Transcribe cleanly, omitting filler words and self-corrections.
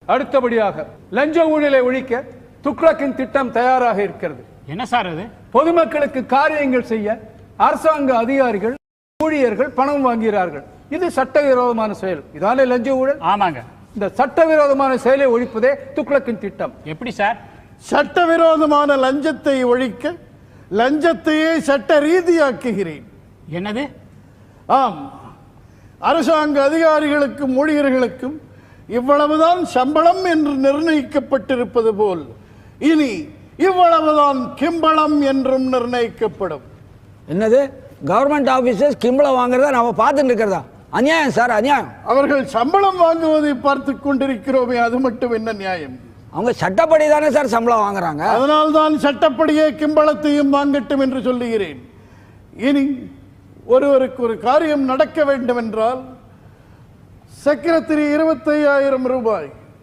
அடுத்தபடியாக லஞ்ச ஊழலை ஒழிக்க துக்ளக்கின் திட்டம் தயாராக இருக்கிறது. என்ன சார் அது? பொதுமக்களுக்கு காரியங்கள் செய்ய அரசாங்க அதிகாரிகள் ஊழியர்கள் பணம் வாங்குகிறார்கள். இது சட்டவிரோதமான செயல். இதானே லஞ்ச ஊழல்? ஆமாங்க. இந்த சட்டவிரோதமான செயலை ஒழிப்பதே துக்ளக்கின் திட்டம். எப்படி சார்? சட்டவிரோதமான லஞ்சத்தை ஒழிக்க லஞ்சத்தையே சட்ட ரீதியாக்குகிறேன். என்னது? ஆம், அரசாங்க அதிகாரிகளுக்கும் ஊழியர்களுக்கும் இவ்வளவுதான் சம்பளம் என்று நிர்ணயிக்கப்பட்டிருப்பது போல் இனி இவ்வளவுதான் கிம்பளம் என்றும் நிர்ணயிக்கப்படும். என்னது? கவர்மெண்ட் ஆபீசர்ஸ் கிம்பளம் வாங்குறதா நாம பார்த்துட்டு இருக்கிறதா? அநியாயம் சார், அநியாயம். அவர்கள் சம்பளம் வாங்குவதை பார்த்து கொண்டிருக்கிறோமே, அது மட்டும் என்ன நியாயம்? அவங்க சட்டப்படி தானே சார் சம்பளம் வாங்குறாங்க. அதனால்தான் சட்டப்படியே கிம்பளத்தையும் வாங்கட்டும் என்று சொல்லுகிறேன். இனி ஒருவருக்கு ஒரு காரியம் நடக்க வேண்டும் என்றால் செக்ரட்டரி 25,000 ரூபாய்,